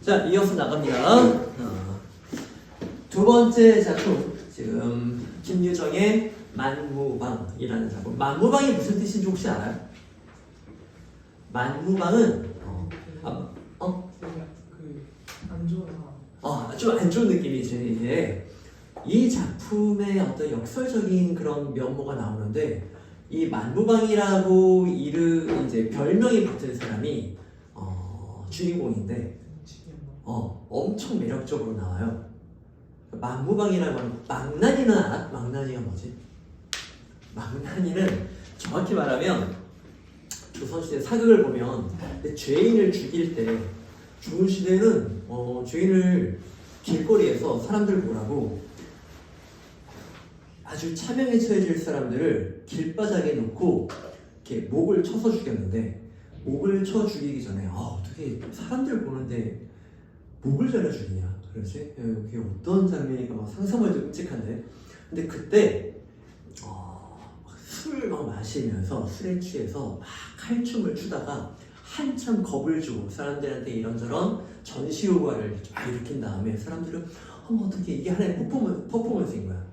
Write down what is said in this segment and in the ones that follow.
자, 이어서 나갑니다. 두 번째 작품, 지금 김유정의 만무방이라는 작품. 만무방이 무슨 뜻인지 혹시 알아요? 만무방은 안 좋은 상황. 좀 안 좋은 느낌이지. 이게 이 작품의 어떤 역설적인 그런 면모가 나오는데, 이 만무방이라고 이제 별명이 붙은 사람이 주인공인데 엄청 매력적으로 나와요. 만무방이라고 하는 망나니는 알아? 망나니가 뭐지? 망나니는 정확히 말하면 조선시대 사극을 보면 죄인을 죽일 때 좋은 시대는 죄인을 길거리에서 사람들 보라고 아주 차명에 처해질 사람들을 길바닥에 놓고 이렇게 목을 쳐서 죽였는데, 목을 쳐 죽이기 전에 어떻게 사람들 보는데 목을 잘라 죽이냐, 그렇지? 그게 어떤 장면인가 막 상상만 해도 끔찍한데, 근데 그때 술을 막 마시면서 술에 취해서 막 칼춤을 추다가 한참 겁을 주고 사람들한테 이런저런 전시효과를 막 일으킨 다음에 사람들은 어떻게 이게 하나의 퍼포먼스인 거야.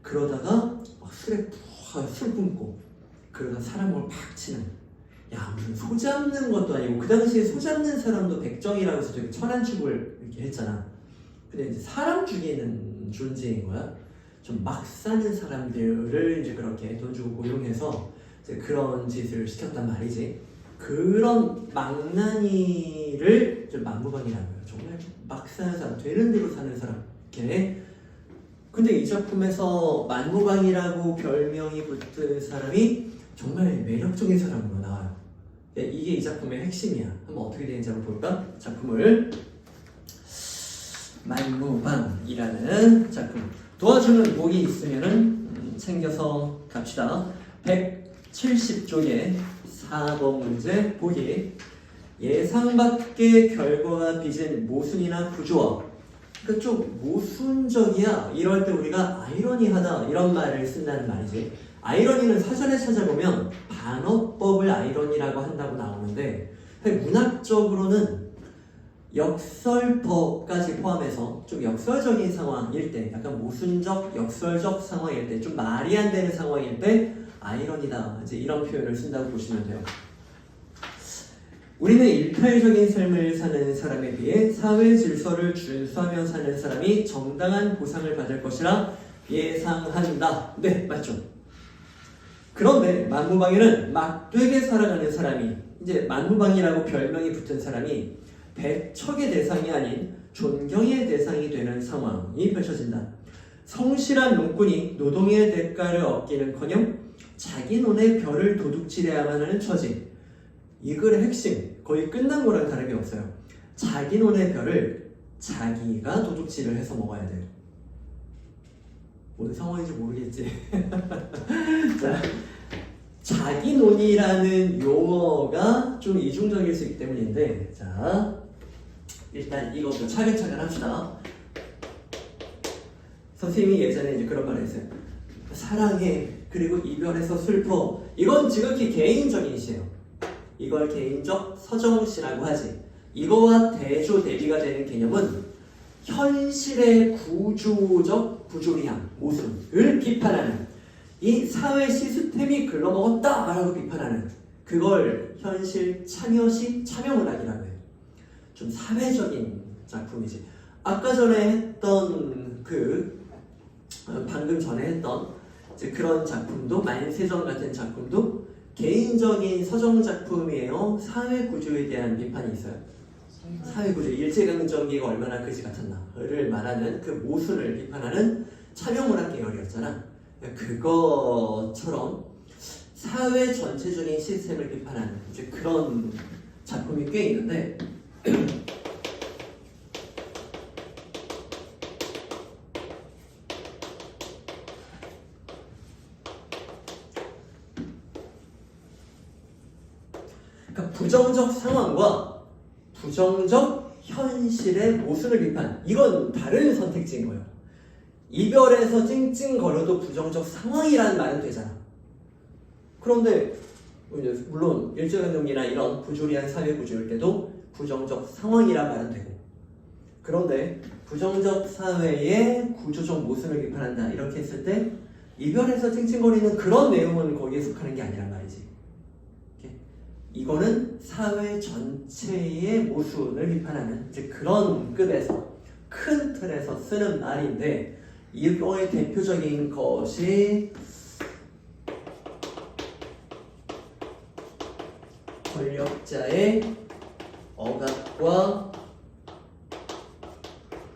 그러다가 막 술에 술 뿜고 그러다 사람을 팍 치는, 야 무슨 소 잡는 것도 아니고, 그 당시에 소 잡는 사람도 백정이라고 해서 되게 천한 축을 이렇게 했잖아. 근데 이제 사람 죽이는 존재인 거야. 좀 막 사는 사람들을 이제 그렇게 돈 주고 고용해서 이제 그런 짓을 시켰단 말이지. 그런 망나니를 좀 만무방이라고 해요. 정말 막 사는 사람, 되는 대로 사는 사람 이렇게. 근데 이 작품에서 만무방이라고 별명이 붙은 사람이 정말 매력적인 사람으로 나와요. 이게 이 작품의 핵심이야. 한번 어떻게 되는지 한번 볼까? 작품을. 만무방이라는 작품. 도와주는 목이 있으면은 챙겨서 갑시다. 170쪽에 4번 문제 보기. 예상 밖의 결과가 빚은 모순이나 구조어. 그러니까 좀 모순적이야, 이럴 때 우리가 아이러니하다 이런 말을 쓴다는 말이지. 아이러니는 사전에 찾아보면 반어법을 아이러니라고 한다고 나오는데, 문학적으로는 역설법까지 포함해서 좀 역설적인 상황일 때, 약간 모순적, 역설적 상황일 때, 좀 말이 안 되는 상황일 때 아이러니다, 이제 이런 표현을 쓴다고 보시면 돼요. 우리는 일탈적인 삶을 사는 사람에 비해 사회 질서를 준수하며 사는 사람이 정당한 보상을 받을 것이라 예상한다. 네, 맞죠? 그런데 만무방에는 막되게 살아가는 사람이, 이제 만무방이라고 별명이 붙은 사람이 배척의 대상이 아닌 존경의 대상이 되는 상황이 펼쳐진다. 성실한 농꾼이 노동의 대가를 얻기는커녕 자기 논의 벼를 도둑질해야만 하는 처지. 이 글의 핵심, 거의 끝난 거랑 다름이 없어요. 자기 논의 벼를 자기가 도둑질을 해서 먹어야 돼요. 뭔 상황인지 모르겠지. 자, 자기 논이라는 용어가 좀 이중적일 수 있기 때문인데, 자, 일단 이것도 차근차근 합시다. 선생님이 예전에 이제 그런 말을 했어요. 사랑해, 그리고 이별해서 슬퍼. 이건 지극히 개인적인 시예요. 이걸 개인적 서정시라고 하지. 이거와 대조 대비가 되는 개념은 현실의 구조적 부조리함, 모순을 비판하는, 이 사회 시스템이 글러먹었다 라고 비판하는, 그걸 현실 참여시 참여문학이라고 해요. 좀 사회적인 작품이지. 아까 전에 했던 방금 전에 했던 이제 그런 작품도, 만세정 같은 작품도 개인적인 서정 작품이에요. 사회 구조에 대한 비판이 있어요. 사회 구조, 일제강점기가 얼마나 그지 같았나를 말하는 그 모순을 비판하는 참여문학 계열이었잖아. 그것처럼 사회 전체적인 시스템을 비판하는 이제 그런 작품이 꽤 있는데, 그러니까 부정적 상황과 부정적 현실의 모순을 비판, 이건 다른 선택지인 거예요. 이별에서 찡찡거려도 부정적 상황이라는 말은 되잖아. 그런데 물론 일제강점기나 이런 부조리한 사회 구조일 때도 부정적 상황이란 말은 되고, 그런데 부정적 사회의 구조적 모순을 비판한다 이렇게 했을 때 이별에서 찡찡거리는 그런 내용은 거기에 속하는 게 아니란 말이지. 이렇게. 이거는 사회 전체의 모순을 비판하는 이제 그런 급에서 큰 틀에서 쓰는 말인데 이거의 대표적인 것이 권력자의 억압과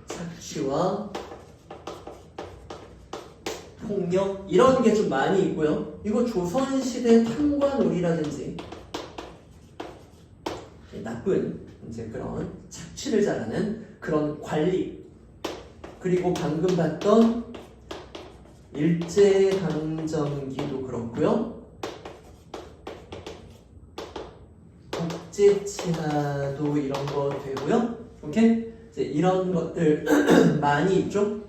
착취와 폭력 이런 게 좀 많이 있고요. 이거 조선시대 탕관놀이라든지 나쁜 이제 그런 착취를 잘하는 그런 관리 그리고 방금 봤던 일제강점기도 그렇고요. 국제치하도 이런 거 되고요. 오케이? 이제 이런 것들 많이 있죠.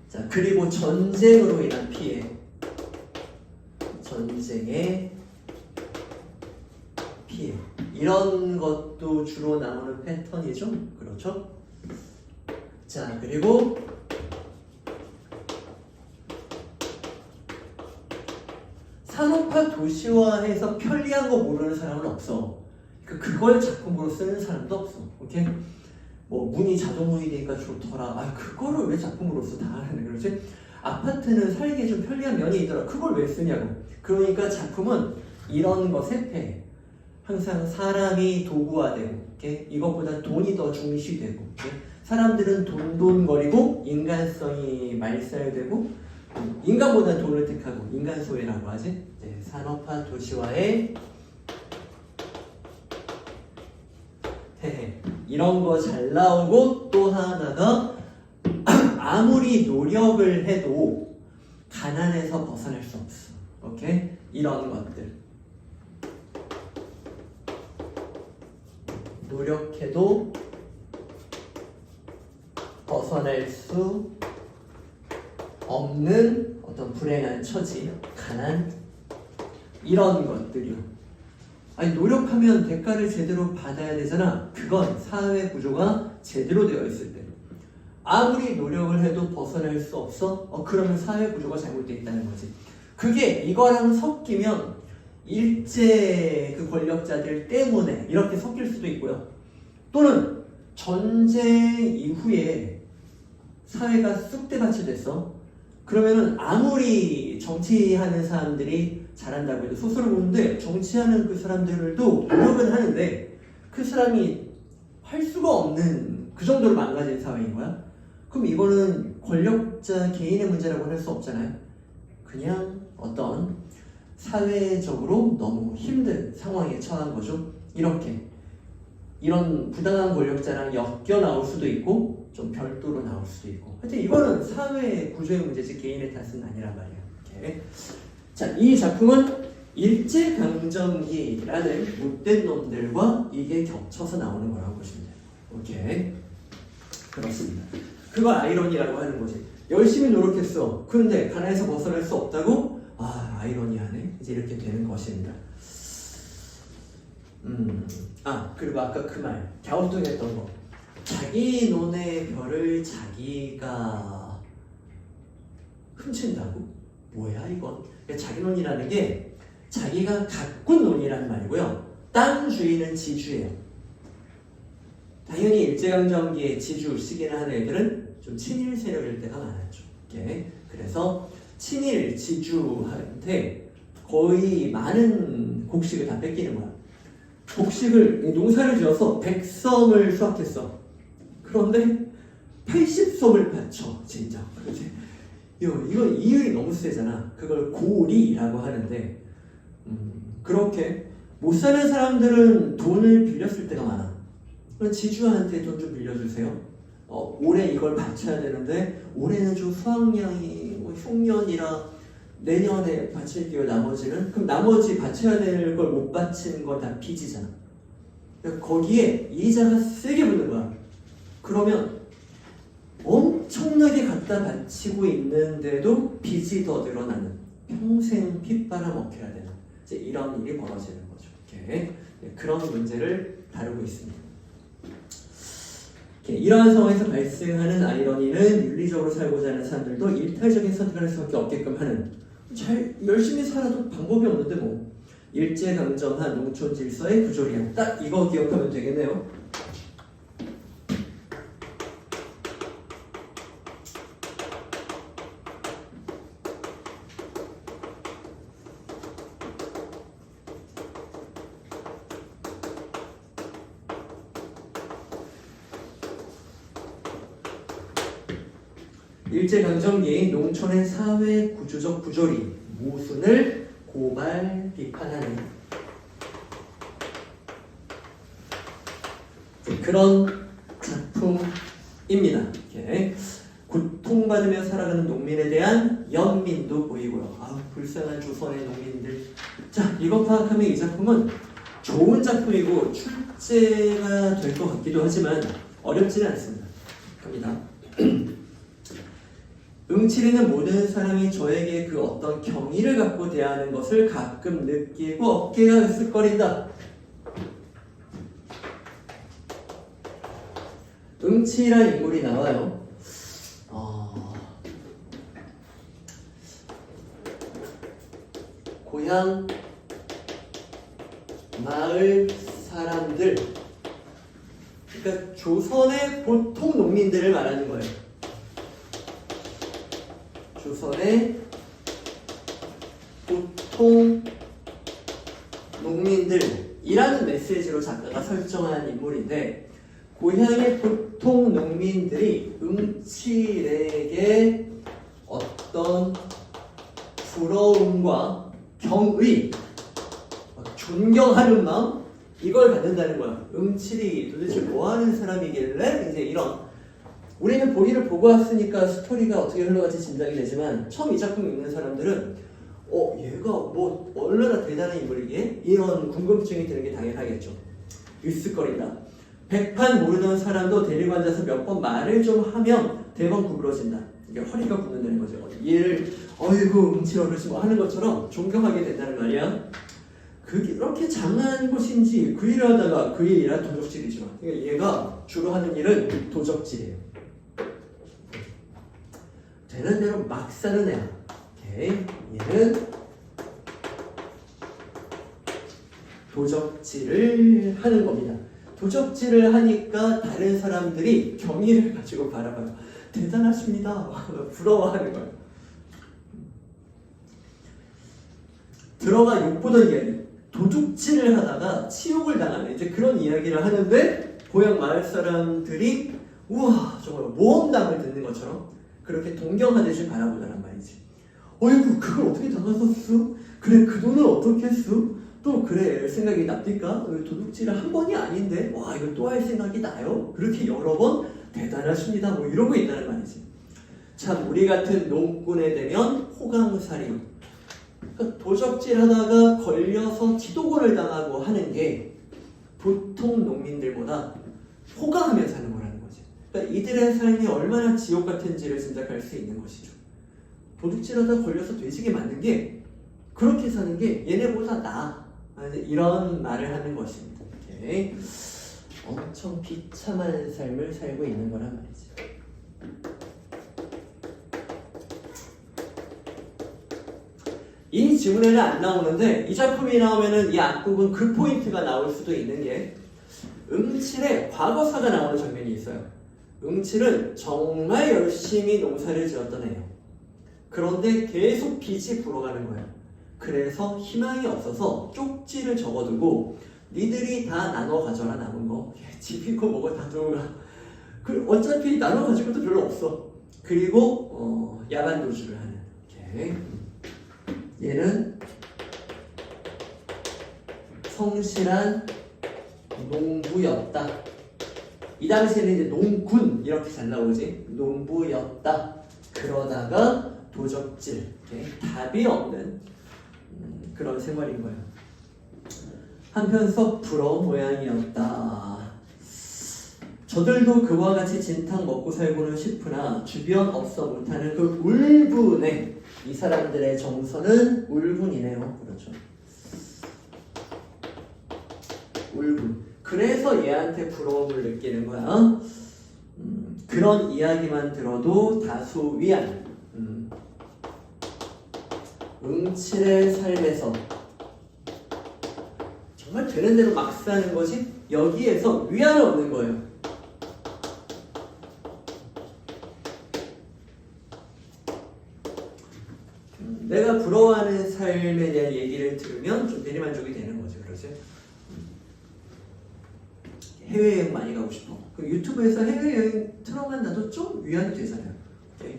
자, 그리고 전쟁으로 인한 피해. 전쟁의 피해. 이런 것도 주로 나오는 패턴이죠. 그렇죠? 자, 그리고 산업화 도시화해서 편리한 거 모르는 사람은 없어. 그걸 작품으로 쓰는 사람도 없어. 오케이? 뭐 문이 자동문이 되니까 좋더라. 아 그거를 왜 작품으로 써? 다 하네. 그렇지? 아파트는 살기에 좀 편리한 면이 있더라. 그걸 왜 쓰냐고. 그러니까 작품은 이런 것에 패해. 항상 사람이 도구화되고, 오케이? 이것보다 돈이 더 중시되고, 오케이? 사람들은 돈돈거리고 인간성이 말살되고 인간보다 돈을 택하고 인간 소외라고 하지. 네, 산업화 도시화의 폐해. 이런 거 잘 나오고 또 하나가 아무리 노력을 해도 가난에서 벗어날 수 없어. 오케이? 이런 것들. 노력해도 벗어날 수 없는 어떤 불행한 처지, 가난 이런 것들이요. 아니 노력하면 대가를 제대로 받아야 되잖아. 그건 사회 구조가 제대로 되어 있을 때. 아무리 노력을 해도 벗어날 수 없어? 그러면 사회 구조가 잘못되어 있다는 거지. 그게 이거랑 섞이면 일제 그 권력자들 때문에 이렇게 섞일 수도 있고요. 또는 전쟁 이후에 사회가 쑥대밭이 됐어. 그러면은 아무리 정치하는 사람들이 잘한다고 해도 소설을 보는데 정치하는 그 사람들도 노력은 하는데 그 사람이 할 수가 없는 그 정도로 망가진 사회인 거야. 그럼 이거는 권력자 개인의 문제라고 할 수 없잖아요. 그냥 어떤 사회적으로 너무 힘든 상황에 처한 거죠. 이렇게 이런 부당한 권력자랑 엮여 나올 수도 있고 좀 별도로 나올 수도 있고. 하여튼 이거는 사회 구조의 문제지 개인의 탓은 아니란 말이에요. 이렇게. 자, 이 작품은 일제강점기라는 못된 놈들과 이게 겹쳐서 나오는 거라고 보시면 돼요. 오케이. 그렇습니다. 그걸 아이러니라고 하는 거지. 열심히 노력했어. 그런데 가난에서 벗어날 수 없다고? 아, 아이러니하네. 이제 이렇게 되는 것입니다. 그리고 아까 그 말, 갸우뚱했던 거. 자기 논의 별을 자기가 훔친다고? 뭐야 이건? 자기 논이라는 게 자기가 가꾼 논이라는 말이고요. 땅 주인은 지주예요. 당연히 일제강점기에 지주 시기나 하는 애들은 좀 친일 세력일 때가 많았죠. 이렇게. 그래서 친일 지주한테 거의 많은 곡식을 다 뺏기는 거야. 곡식을 농사를 지어서 100섬을 수확했어. 그런데 80섬을 바쳐 진짜. 그렇지? 이건 이율이 너무 세잖아. 그걸 고리라고 하는데 그렇게 못 사는 사람들은 돈을 빌렸을 때가 많아. 지주한테 돈 좀 빌려주세요. 올해 이걸 바쳐야 되는데 올해는 좀 수확량이 흉년이라 내년에 바칠게요. 나머지는. 그럼 나머지 바쳐야 될 걸 못 바친 거 다 빚이잖아. 거기에 이자가 세게 붙는 거야. 그러면 엄청나게 갖다 바치고 있는데도 빚이 더 늘어나는, 평생 빚 빨아먹혀야 되는 이제 이런 일이 벌어지는 거죠. 이렇게. 그런 문제를 다루고 있습니다. 이러한 상황에서 발생하는 아이러니는 윤리적으로 살고자 하는 사람들도 일탈적인 선택을 할 수밖에 없게끔 하는, 잘 열심히 살아도 방법이 없는데 뭐 일제강점한 농촌 질서의 부조리함. 딱 이거 기억하면 되겠네요. 일제강점기 농촌의 사회 구조적 부조리, 모순을 고발, 비판하는 그런 작품입니다. 이렇게 고통받으며 살아가는 농민에 대한 연민도 보이고요. 아, 불쌍한 조선의 농민들. 자, 이거 파악하면 이 작품은 좋은 작품이고 출제가 될 것 같기도 하지만 어렵지는 않습니다. 갑니다. 응칠이는 모든 사람이 저에게 그 어떤 경의를 갖고 대하는 것을 가끔 느끼고 어깨가 으쓱거린다. 응칠이란 인물이 나와요. 고향 마을 사람들, 그러니까 조선의 보통 농민들을 말하는 거예요. 조선의 보통 농민들이라는 메시지로 작가가 설정한 인물인데, 고향의 보통 농민들이 응칠에게 어떤 부러움과 경의, 존경하는 마음, 이걸 갖는다는 거야. 응칠이 도대체 뭐 하는 사람이길래 이제 이런, 우리는 보기를 보고 왔으니까 스토리가 어떻게 흘러갈지 짐작이 되지만 처음 이 작품 읽는 사람들은 얘가 뭐 얼마나 대단한 인물이기에? 이런 궁금증이 드는 게 당연하겠죠. 으쓱거린다. 백판 모르던 사람도 데리고 앉아서 몇 번 말을 좀 하면 대번 구부러진다. 이게 허리가 굽는다는 거죠. 얘를 어이구 응칠 어르신 뭐 하는 것처럼 존경하게 된다는 말이야. 그게 그렇게 장난한 것인지 그 일을 하다가 그 일이란 도적질이지만, 그러니까 얘가 주로 하는 일은 도적질이에요. 되는 대로 막 사는 애야. 오케이. 얘는 도적질을 하는 겁니다. 도적질을 하니까 다른 사람들이 경의를 가지고 바라봐요. 대단하십니다. 부러워하는 거예요. 들어가 욕보던 이야기. 도둑질을 하다가 치욕을 당하는 이제 그런 이야기를 하는데, 고향 마을 사람들이 우와 정말 모험담을 듣는 것처럼 그렇게 동경하듯이 바라보더란 말이지. 어이구 그걸 어떻게 당하셨어? 그래 그 돈을 어떻게 했어? 또 그래 생각이 납니까? 도둑질을 한 번이 아닌데 와 이걸 또 할 생각이 나요? 그렇게 여러 번 대단하십니다. 뭐 이러고 있다는 말이지. 참 우리 같은 농꾼에 되면 호강살이, 그러니까 도적질하다가 걸려서 지도곤을 당하고 하는 게 보통 농민들보다 호강하며 사는 거라는 거지. 그러니까 이들의 삶이 얼마나 지옥 같은지를 짐작할 수 있는 것이죠. 도둑질하다 걸려서 돼지게 맞는 게, 그렇게 사는 게 얘네보다 나아. 이런 말을 하는 것입니다. 이렇게 엄청 비참한 삶을 살고 있는 거란 말이지. 이 지문에는 안 나오는데 이 작품이 나오면은 이 앞부분 그 포인트가 나올 수도 있는 게, 응칠의 과거사가 나오는 장면이 있어요. 응칠은 정말 열심히 농사를 지었던 애예요. 그런데 계속 빚이 불어가는 거예요. 그래서 희망이 없어서 쪽지를 적어두고 니들이 다 나눠 가져라 남은 거. 집 있고 뭐고 다 들어가. 어차피 나눠 가질 것도 별로 없어. 그리고 야간 도주를 하는. 이렇게. 얘는 성실한 농부였다. 이 당시에는 이제 농군 이렇게 잘 나오지. 농부였다. 그러다가 도적질, 답이 없는 그런 생활인 거예요. 한편 부러운 모양이었다. 저들도 그와 같이 진탕 먹고 살고는 싶으나 주변 없어 못하는 그 울분에, 이 사람들의 정서는 울분이네요. 그렇죠. 울분. 그래서 얘한테 부러움을 느끼는 거야. 그런 이야기만 들어도 다소 위안. 응칠의 삶에서 정말 되는 대로 막 사는 것이 여기에서 위안을 얻는 거예요. 내가 부러워하는 삶에 대한 얘기를 들으면 좀 대리만족이 되는 거죠. 그러지? 해외여행 많이 가고 싶어. 그럼 유튜브에서 해외여행 틀어만 놔도 좀 위안이 되잖아요.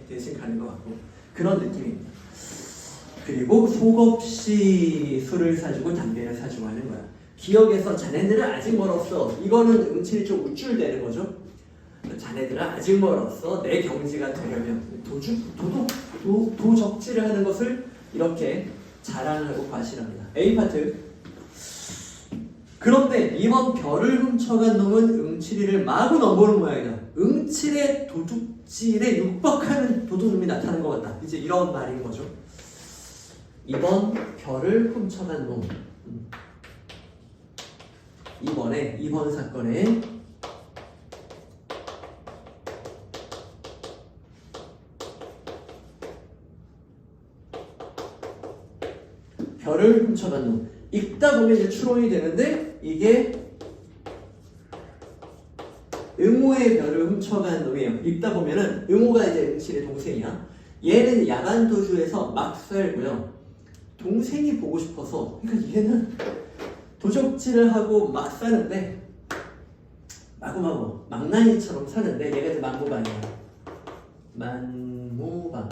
대신 가는 것 같고 그런 느낌입니다. 그리고 속없이 술을 사주고 담배를 사주고 하는 거야. 기억에서 자네들은 아직 멀었어. 이거는 응칠이 좀 우쭐대는 거죠. 자네들은 아직 멀었어. 내 경지가 되려면 도적질을 하는 것을 이렇게 자랑하고 과시합니다. A파트. 그런데 이번 별을 훔쳐간 놈은 응칠이를 마구 넘보는 모양이다. 응칠의 도둑질에 육박하는 도둑놈이 나타난 것 같다. 이제 이런 말인 거죠. 이번 별을 훔쳐간 놈. 이번 사건에 별을 훔쳐간 놈. 읽다 보면 이제 추론이 되는데 이게 응호의 별을 훔쳐간 놈이에요. 읽다 보면은 응호가 이제 응칠의 동생이야. 얘는 야간 도주에서 막 살고요. 동생이 보고 싶어서, 그러니까 얘는 도적질을 하고 막 사는데 마구마구 망나니처럼 사는데 얘가 이제 만무방이야. 만무방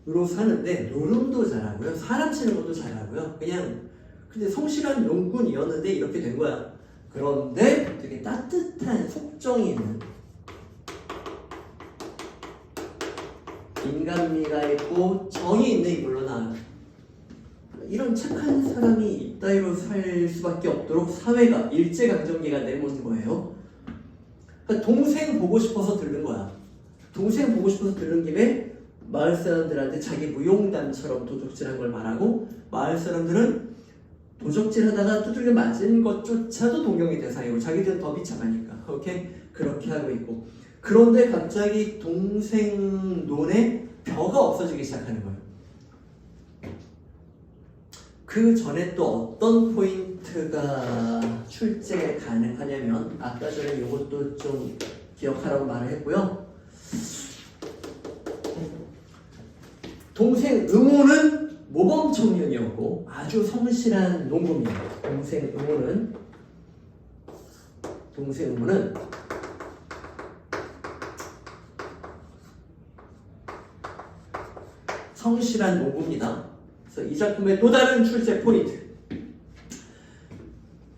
으로 사는데 노름도 잘하고요. 사람 치는 것도 잘하고요. 근데 성실한 용군이었는데 이렇게 된 거야. 그런데 되게 따뜻한 속정이 있는 인간미가 있고 정이 있는 인물로 나와요. 이런 착한 사람이 이따위로 살 수밖에 없도록 사회가 일제강점기가 내몬 거예요. 그러니까 동생 보고 싶어서 들른 거야. 동생 보고 싶어서 들른 김에 마을 사람들한테 자기 무용담처럼 도적질한 걸 말하고 마을 사람들은 도적질하다가 두들겨 맞은 것조차도 동경의 대상이고 자기들은 더 비참하니까 그렇게 하고 있고 그런데 갑자기 동생 눈에 벼가 없어지기 시작하는 거예요. 그 전에 또 어떤 포인트가 출제 가능하냐면 아까 전에 이것도 좀 기억하라고 말을 했고요. 동생 응호는 모범 청년이었고 아주 성실한 농부입니다. 동생 응호는 성실한 농부입니다. 그래서 이 작품의 또 다른 출제 포인트.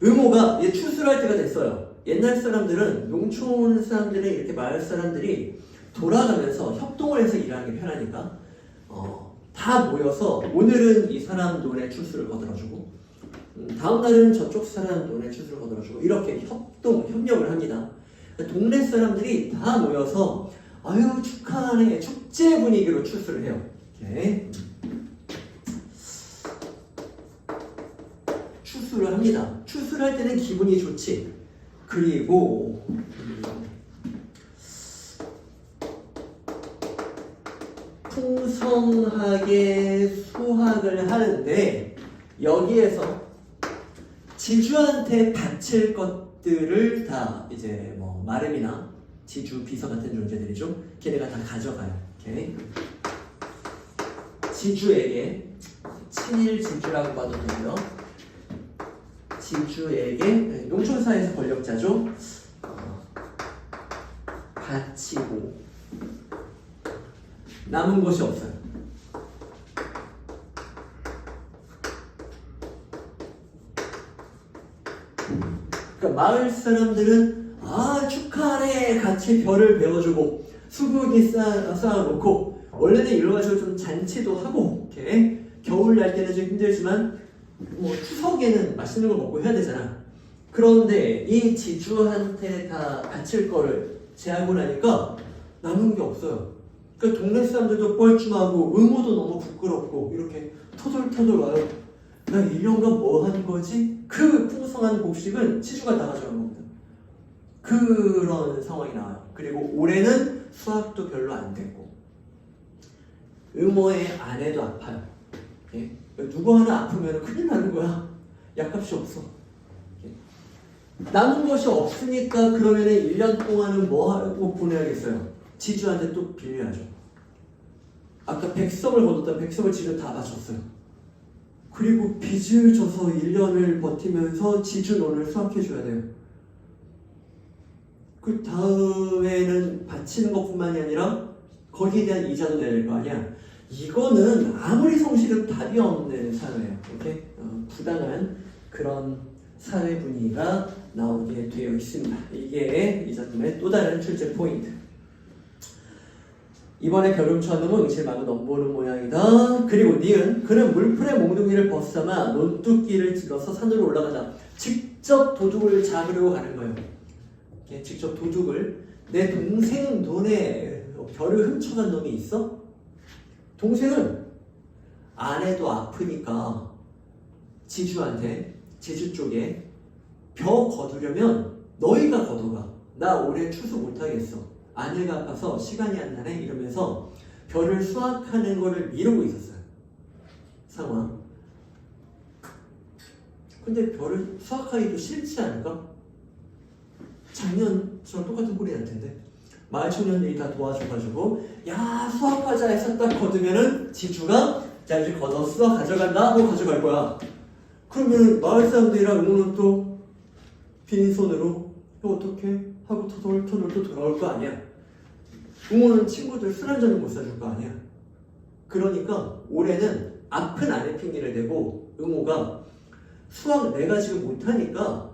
응호가 이제 추수를 할 때가 됐어요. 옛날 사람들은 농촌 사람들은 이렇게 마을 사람들이 돌아가면서 협동을 해서 일하는 게 편하니까 다 모여서 오늘은 이 사람 돈에 추수를 거들어주고 다음 날은 저쪽 사람 돈에 추수를 거들어주고 이렇게 협력을 합니다. 동네 사람들이 다 모여서 아유 축하하네 축제 분위기로 추수를 해요. 이렇게 추수를 합니다. 추수를 할 때는 기분이 좋지. 그리고 풍성하게 수확을 하는데 여기에서 지주한테 바칠 것들을 다 이제 뭐 마름이나 지주 비서 같은 존재들이죠. 걔네가 다 가져가요. 이렇게 지주에게 친일 지주라고 봐도 되고요. 지주에게 농촌사회에서 권력자죠. 바치고 남은 것이 없어요. 그러니까 마을 사람들은 아 축하하네 같이 별을 베어주고 수국이 쌓아놓고 원래는 이러 가지고 좀 잔치도 하고 이렇게 겨울 날 때는 좀 힘들지만 뭐 추석에는 맛있는 걸 먹고 해야 되잖아. 그런데 이 지주한테 다 바칠 거를 제하고 나니까 남은 게 없어요. 그러니까 동네 사람들도 뻘쭘하고 응호도 너무 부끄럽고 이렇게 터덜터덜 와요. 나 1년간 뭐 한 거지? 그 풍성한 곡식은 지주가 다 가져간 겁니다. 그런 상황이 나와요. 그리고 올해는 수학도 별로 안 됐고 응모의 아내도 아파요. 예? 누구 하나 아프면 큰일 나는 거야. 약값이 없어. 예? 남은 것이 없으니까 그러면 1년 동안은 뭐 하고 보내야겠어요? 지주한테 또 빌려야죠. 아까 백석을 거뒀던 백석을 지주 다 바쳤어요. 그리고 빚을 져서 1년을 버티면서 지주 돈을 수확해줘야 돼요. 그 다음에는 바치는 것뿐만이 아니라 거기에 대한 이자도 내야 될 거 아니야. 이거는 아무리 성실해도 답이 없는 사회예요. 오케이? 부당한 그런 사회 분위기가 나오게 되어 있습니다. 이게 이 작품의 또 다른 출제 포인트. 이번에 벼름천음은 응칠마구 넘보는 모양이다. 그리고 니은 그는 물풀의 몽둥이를 벗삼아 논두끼를 들어서 산으로 올라가다. 직접 도둑을 잡으려고 가는 거예요. 이렇게 직접 도둑을. 내 동생 돈에 벼를 훔쳐간 놈이 있어? 동생은 아내도 아프니까 지주한테 제주 쪽에 벼 거두려면 너희가 걷어가. 나 올해 추수 못하겠어. 아내가 아파서 시간이 안 나네 이러면서 벼를 수확하는 거를 미루고 있었어요. 상황. 근데 벼를 수확하기도 싫지 않을까? 작년처럼 똑같은 꼴이 날 텐데 마을 청년들이 다 도와줘가지고 야 수확하자 해서 딱 거두면은 지주가 자 이제 걷었어 가져간다 하고 가져갈 거야. 그러면 마을 사람들이랑 응원은 또 빈손으로 어떻게 하고 터널 또 돌아올 거 아니야. 응원은 친구들 술 한잔을 못 사줄 거 아니야. 그러니까 올해는 아픈 아내 핑계를 대고 응호가 수학 내가 지금 못하니까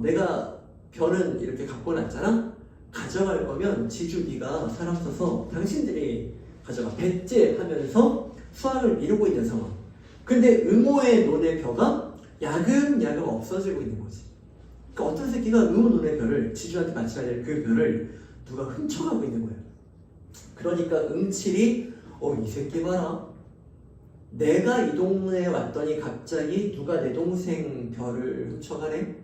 내가 벼는 이렇게 갖고 놨잖아. 가져갈 거면 지주 네가 사람 써서 당신들이 가져가 배째 하면서 수학을 미루고 있는 상황. 근데 응호의 논의 벼가 야금야금 없어지고 있는 거지. 그러니까 어떤 새끼가 응호 논의 벼를 지주한테 바쳐야 될 그 벼를 누가 훔쳐가고 있는 거예요. 그러니까 응칠이 이 새끼 봐라. 내가 이 동네에 왔더니 갑자기 누가 내 동생 벼를 훔쳐가네?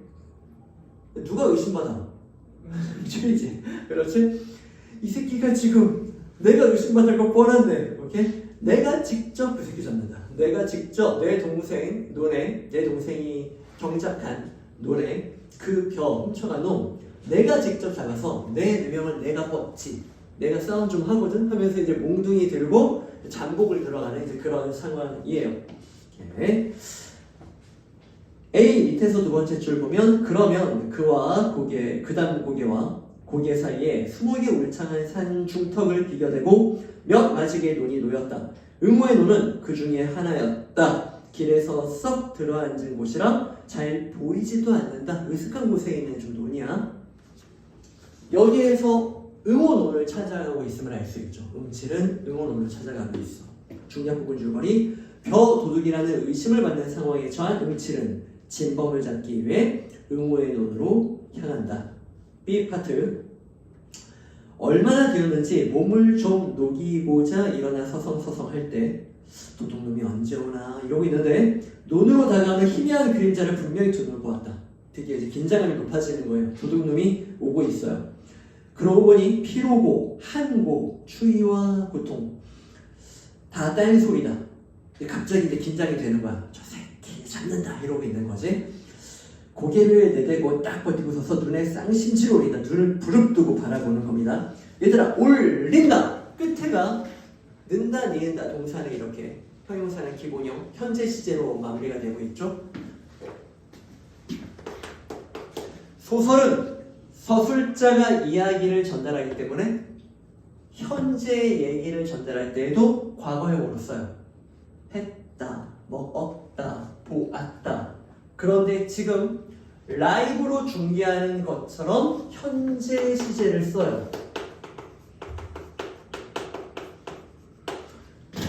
누가 의심받아? 줄이지. 그렇지? 이 새끼가 지금 내가 의심받을 거 뻔한데, 오케이? 내가 직접 그 새끼 잡는다. 내가 직접 내 동생 논에, 내 동생이 경작한 논에 그 벼 훔쳐간 놈 내가 직접 잡아서 내 누명을 내가 뻗지. 내가 싸움 좀 하거든 하면서 이제 몽둥이 들고 잠복을 들어가는 이제 그런 상황이에요. 오케이. A 밑에서 두 번째 줄 보면 그러면 그와 고개 그 다음 고개와 고개 사이에 20개 울창한 산 중턱을 비교대고 몇 마지개의 논이 놓였다. 응모의 논은 그 중에 하나였다. 길에서 썩 들어앉은 곳이라 잘 보이지도 않는다. 으슥한 곳에 있는 좀 논이야. 여기에서 응호논을 찾아가고 있음을 알 수 있죠. 응칠은 응호논을 찾아가고 있어. 중략 부분 줄거리 벼 도둑이라는 의심을 받는 상황에 처한 응칠은 진범을 잡기 위해 응호의 논으로 향한다. B 파트 얼마나 되었는지 몸을 좀 녹이고자 일어나 서성서성할 때 도둑놈이 언제 오나 이러고 있는데 논으로 다가오는 희미한 그림자를 분명히 두 눈을 보았다. 드디어 이제 긴장감이 높아지는 거예요. 도둑놈이 오고 있어요. 그러고 보니 피로고 한고 추위와 고통 다 딴소리다. 갑자기 이제 긴장이 되는 거야. 저 새끼 잡는다 이러고 있는 거지. 고개를 내대고 딱 버티고 서서 눈에 쌍심지로 올린다. 눈을 부릅뜨고 바라보는 겁니다. 얘들아 올린다. 끝에가 는다 니은다 동사는 이렇게 형용사는 기본형 현재 시제로 마무리가 되고 있죠. 소설은 서술자가 이야기를 전달하기 때문에 현재 얘기를 전달할 때에도 과거형으로 써요. 했다, 먹었다, 보았다. 그런데 지금 라이브로 중계하는 것처럼 현재 시제를 써요.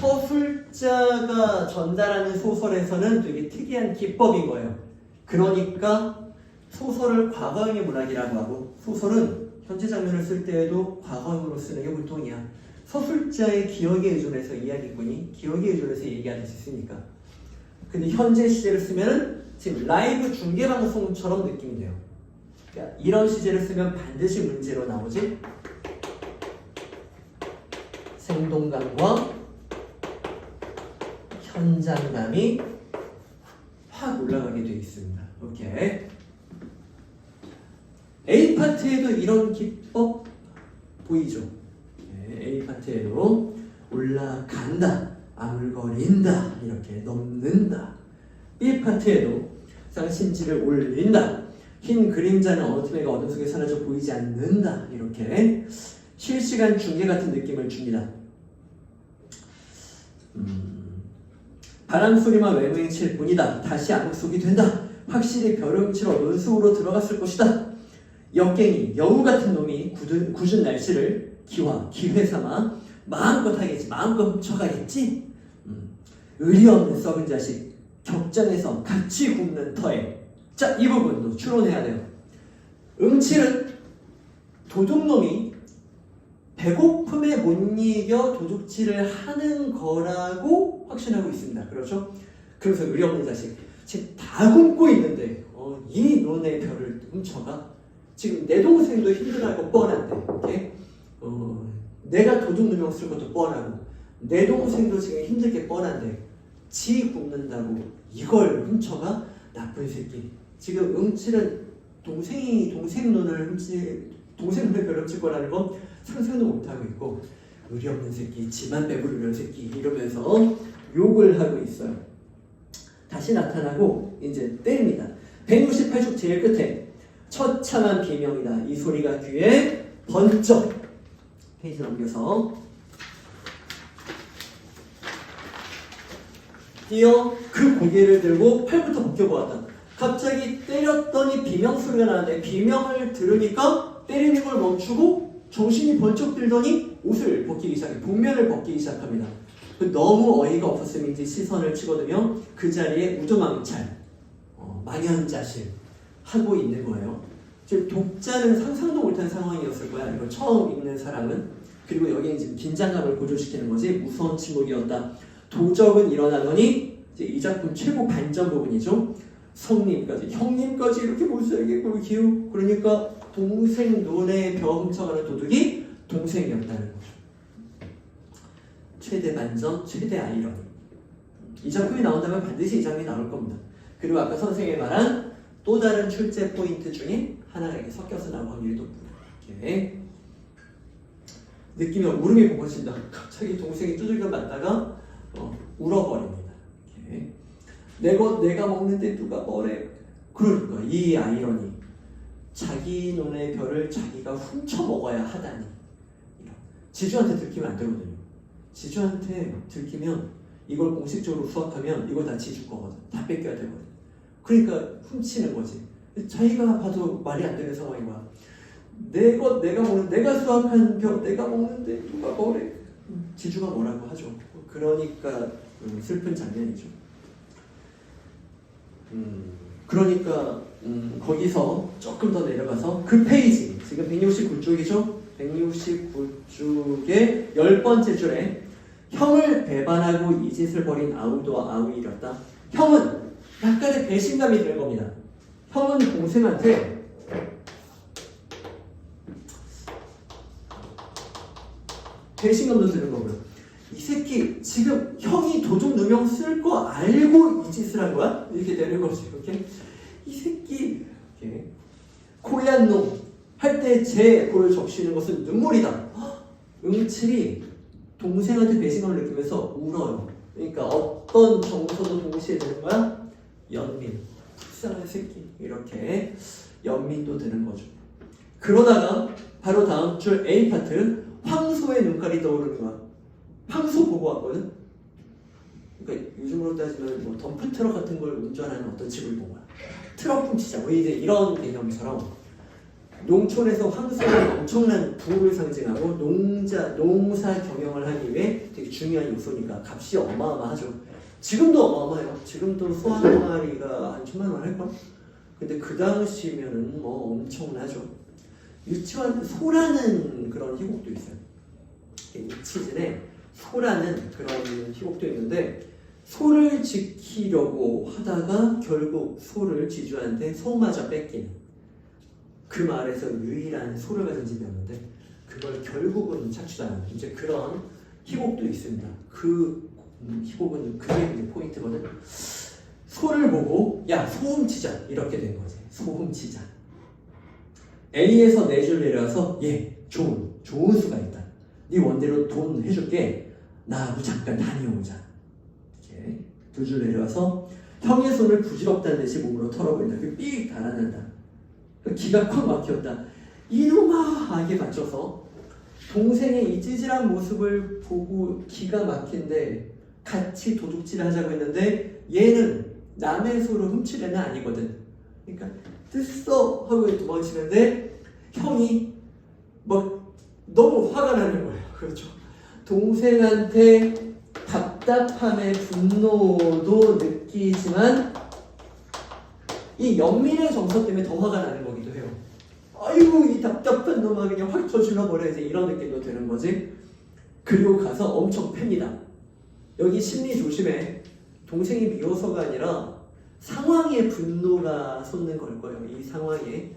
서술자가 전달하는 소설에서는 되게 특이한 기법인 거예요. 그러니까 소설을 과거형의 문학이라고 하고 소설은 현재 장면을 쓸 때에도 과거형으로 쓰는 게 보통이야. 서술자의 기억에 의존해서 이야기꾼이 기억에 의존해서 얘기하는 수 있으니까. 근데 현재 시제를 쓰면은 지금 라이브 중계 방송처럼 느낌이 돼요. 그러니까 이런 시제를 쓰면 반드시 문제로 나오지. 생동감과 현장감이 확 올라가게 되어 있습니다. 오케이. A 파트에도 이런 기법 보이죠? A 파트에도 올라간다, 아물거린다, 이렇게 넘는다. B 파트에도 쌍심지를 올린다, 흰 그림자는 어둠에가 어둠 속에 사라져 보이지 않는다, 이렇게 실시간 중계 같은 느낌을 줍니다. 바람 소리만 외모행칠 뿐이다. 다시 암흑 속이 된다. 확실히 벼름치러 논속으로 들어갔을 것이다. 역갱이, 여우 같은 놈이 굳은 날씨를 기회 삼아 마음껏 하겠지, 마음껏 훔쳐가겠지. 의리 없는 썩은 자식, 격장에서 같이 굽는 터에. 자, 이 부분도 추론해야 돼요. 응칠은 도둑놈이 배고픔에 못 이겨 도둑질을 하는 거라고 확신하고 있습니다. 그렇죠? 그래서 의리 없는 자식, 지금 다 굶고 있는데 이 논의 별을 훔쳐가? 지금 내 동생도 힘들어하고 뻔한데, 오케이? 내가 도둑 누명 쓸 것도 뻔하고 내 동생도 지금 힘들게 뻔한데 지 굶는다고 이걸 훔쳐가? 나쁜 새끼. 지금 응칠은 동생 눈을 별을 훔칠 거라는 건 상상도 못하고 있고, 의리 없는 새끼, 지만 배부르는 새끼 이러면서 욕을 하고 있어요. 다시 나타나고 이제 때립니다. 168쪽 제일 끝에 처참한 비명이다. 이 소리가 귀에 번쩍. 페이지 넘겨서 뛰어 그 고개를 들고 팔부터 벗겨보았다. 갑자기 때렸더니 비명 소리가 나는데 비명을 들으니까 때리는 걸 멈추고 정신이 번쩍 들더니 옷을 벗기기 시작해, 복면을 벗기기 시작합니다. 너무 어이가 없었음인지 시선을 치거든요. 그 자리에 우두망찰, 망연자실 하고 있는 거예요. 지금 독자는 상상도 못한 상황이었을 거야. 이걸 처음 읽는 사람은. 그리고 여기는 지금 긴장감을 고조시키는 거지. 무서운 침묵이었다. 도적은 일어나더니 이제 이 작품 최고 반전 부분이죠. 성님까지, 형님까지 이렇게 못살게 굴기우. 그러니까 동생 눈에 벼 훔쳐가는 도둑이 동생이었다는 거죠. 최대 반전, 최대 아이러니. 이 작품이 나온다면 반드시 이 장면이 나올 겁니다. 그리고 아까 선생님이 말한 또 다른 출제 포인트 중에 하나가 이렇게 섞여서 나올 확률이 높습니다. 이렇게 느끼면 울음이 勃어진다. 갑자기 동생이 두들겨 맞다가 울어버립니다. 이렇게 내가 먹는데 누가 뭐래? 그러니까 이 아이러니, 자기 눈의 별을 자기가 훔쳐 먹어야 하다니. 지주한테 들키면 안 되거든요. 지주한테 들키면 이걸 공식적으로 수확하면 이거 다 지주 거거든. 다 뺏겨야 되거든. 그러니까 훔치는 거지. 자기가 봐도 말이 안 되는 상황인 거야. 내가 수확한 벼 내가 먹는데 누가 뭐래? 지주가 뭐라고 하죠. 그러니까 슬픈 장면이죠. 그러니까 거기서 조금 더 내려가서 그 페이지, 지금 169쪽이죠? 169쪽의 10번째 줄에 형을 배반하고 이 짓을 벌인 아우도 아우이렸다. 형은 약간의 배신감이 드는 겁니다. 형은 동생한테 배신감도 드는 거고요. 이 새끼 지금 형이 도둑 누명 쓸 거 알고 이 짓을 한 거야? 이렇게 되는 거지. 이렇게 이 새끼 이렇게 고얀 놈 할 때 제 볼을 적시는 것은 눈물이다. 응칠이 동생한테 배신감을 느끼면서 울어요. 그러니까 어떤 정서도 동시에 드는 거야? 연민, 불쌍한 새끼, 이렇게 연민도 드는 거죠. 그러다가 바로 다음 줄 A 파트, 황소의 눈깔이 떠오르는 거야. 황소 보고 왔거든. 그러니까 요즘으로 따지면 뭐 덤프트럭 같은 걸 운전하는 어떤 집을 본 거야. 트럭 훔치자, 뭐 이제 이런 개념처럼 농촌에서 황소는 엄청난 부를 상징하고 농사 경영을 하기 위해 되게 중요한 요소니까 값이 어마어마하죠. 지금도 어마어마해요. 지금도 소 한 마리가 한 10,000원 할걸? 근데 그 당시면은 뭐 엄청나죠. 유치원 소라는 그런 희곡도 있어요. 유치즌에 소라는 그런 희곡도 있는데, 소를 지키려고 하다가 결국 소를 지주한테 소마저 뺏기는, 그 말에서 유일한 소를 가진 집이 었는데 그걸 결국은 착취하는 이제 그런 희곡도 있습니다. 그 희곡은 그게 이제 포인트거든. 소를 보고 야 소훔치자 이렇게 된 거지. 소훔치자. A에서 4줄 내려와서 좋은 수가 있다. 네 원대로 돈 해줄게. 나하고 잠깐 다녀오자. 이렇게 2줄 내려와서 형의 손을 부질없다는 듯이 몸으로 털어버린다. 그 삑 달아난다. 기가 콱 막혔다. 이놈아 하게 맞춰서 동생의 이 찌질한 모습을 보고 기가 막힌데 같이 도둑질 하자고 했는데 얘는 남의 소를 훔칠 애는 아니거든. 그러니까 됐어 하고 도망치는데 형이 막 너무 화가 나는 거예요. 그렇죠. 동생한테 답답함의 분노도 느끼지만 이 연민의 정서 때문에 더 화가 나는 거기도 해요. 아이고 이 답답한 놈아 그냥 확 터질러 버려야지 이런 느낌도 드는 거지. 그리고 가서 엄청 팹니다. 여기 심리 조심해. 동생이 미워서가 아니라 상황의 분노가 솟는 걸 거예요. 이 상황에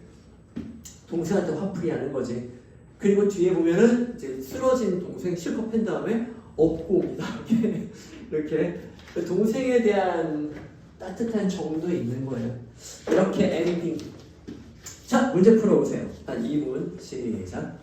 동생한테 화풀이 하는 거지. 그리고 뒤에 보면은 이제 쓰러진 동생 실컷 팬 다음에 업고 옵니다. 이렇게 동생에 대한 따뜻한 정도 있는 거예요. 이렇게 엔딩. 자, 문제 풀어보세요. 한 2분 시작.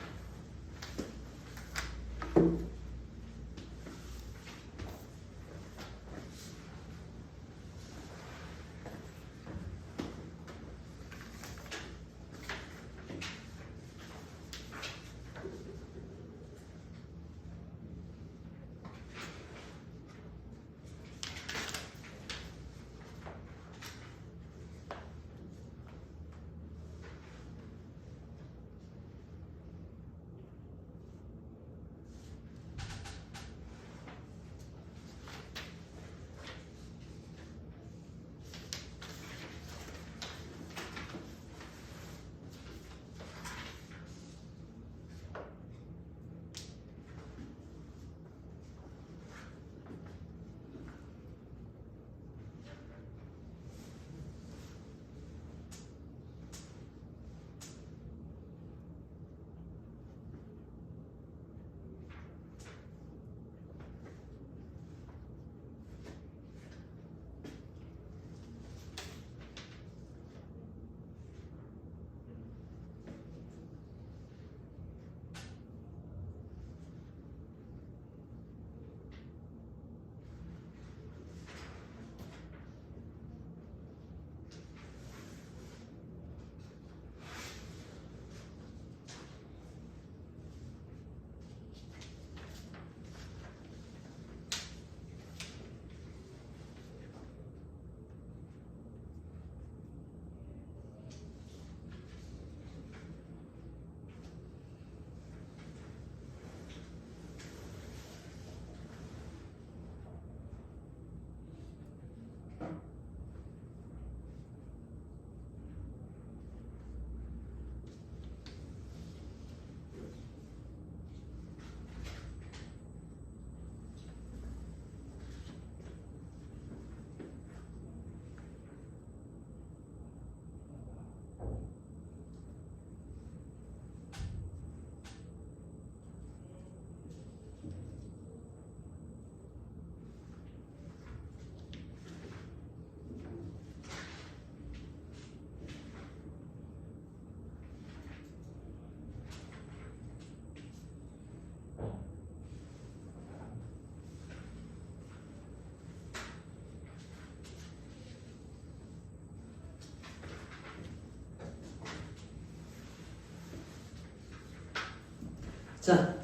자,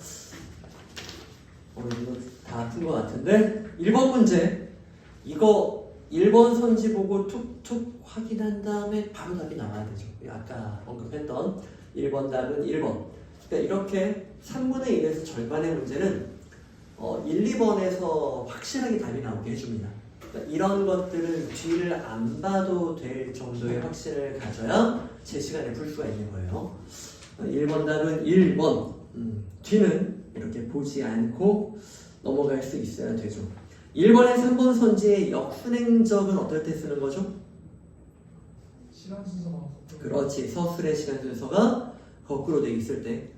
이거 다 푼 것 같은데 1번 문제. 이거 1번 선지 보고 툭툭 확인한 다음에 바로 답이 나와야 되죠. 아까 언급했던 1번 답은 1번. 그러니까 이렇게 3분의 1에서 절반의 문제는 1, 2번에서 확실하게 답이 나오게 해줍니다. 그러니까 이런 것들은 뒤를 안 봐도 될 정도의 확신을 가져야 제 시간에 풀 수가 있는 거예요. 1번 답은 1번. 뒤는 이렇게 보지 않고 넘어갈 수 있어야 되죠. 1번에 3번 선지의 역순행적은 어떨 때 쓰는 거죠? 시간 순서가 거꾸로. 그렇지. 서술의 시간 순서가 거꾸로 돼 있을 때.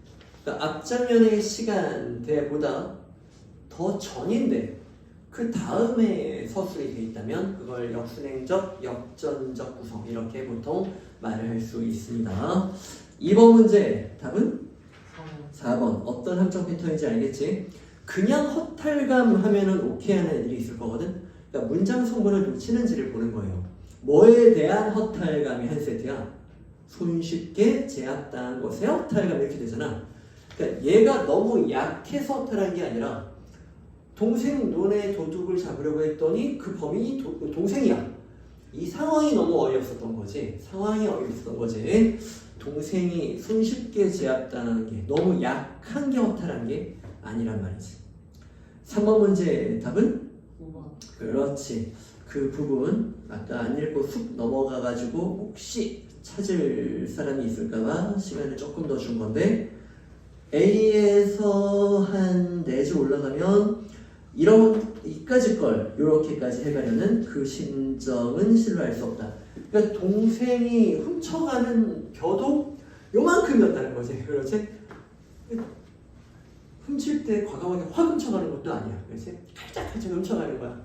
그러니까 앞장면의 시간대보다 더 전인데 그 다음에 서술이 돼 있다면 그걸 역순행적, 역전적 구성 이렇게 보통 말을 할 수 있습니다. 2번 문제 답은 4번. 어떤 함정 패턴인지 알겠지? 그냥 허탈감 하면은 오케이 하는 애들이 있을 거거든. 그러니까 문장 성분을 놓치는지를 보는 거예요. 뭐에 대한 허탈감이 한 세트야? 손쉽게 제압당한 것에 허탈감 이렇게 되잖아. 그러니까 얘가 너무 약해서 허탈한 게 아니라 동생 눈에 도둑을 잡으려고 했더니 그 범인이 동생이야. 이 상황이 너무 어이없었던 거지. 상황이 어이없었던 거지. 동생이 손쉽게 제압당한 게 너무 약한 게 허탈한 게 아니란 말이지. 3번 문제 답은? 5번. 그렇지. 그 부분 아까 안 읽고 쑥 넘어가가지고 혹시 찾을 사람이 있을까봐 시간을 조금 더 준 건데 A에서 한 4줄 올라가면 이런 이까지 걸 이렇게까지 해가려는 그 심정은 신뢰할 수 없다. 그러니까 동생이 훔쳐가는 벼도 요만큼이었다는 거지. 그렇지? 훔칠 때 과감하게 확 훔쳐가는 것도 아니야. 그렇지? 칼짝칼짝 훔쳐가는 거야.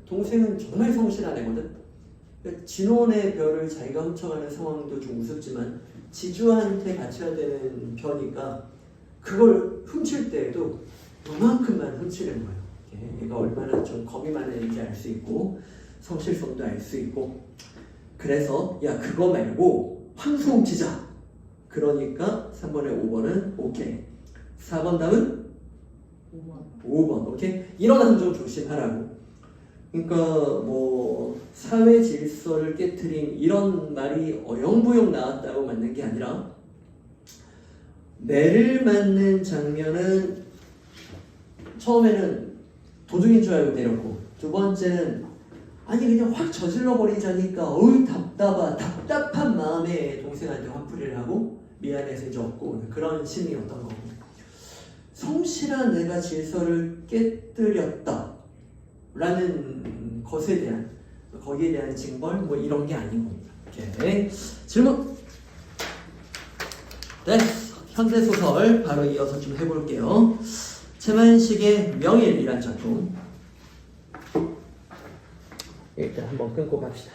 동생은 정말 성실한 애거든. 진원의 벼를 자기가 훔쳐가는 상황도 좀 우습지만 지주한테 갖춰야 되는 벼니까 그걸 훔칠 때에도 요만큼만 훔치는 거예요. 얘가 얼마나 좀 겁이 많은 애인지 알 수 있고 성실성도 알 수 있고 그래서 야 그거 말고 황소 훔치자. 그러니까 3번에 5번은 오케이. 4번 답은? 5번. 오케이? 이런 함정 조심하라고. 그러니까 뭐 사회 질서를 깨트린 이런 말이 어영부영 나왔다고 맞는 게 아니라 매를 맞는 장면은 처음에는 도둑인 줄 알고 때렸고 두 번째는 아니 그냥 확 저질러 버리자니까 어우 답답한 마음에 동생한테 화풀이를 하고 미안해서 이제 없고 그런 심리였던 거고 성실한 내가 질서를 깨뜨렸다 라는 것에 대한 거기에 대한 징벌 뭐 이런 게 아닌 겁니다. 오케이. 질문. 네, 현대소설 바로 이어서 좀 해볼게요. 최만식의 명일이란 작품 일단 한번 끊고 갑시다.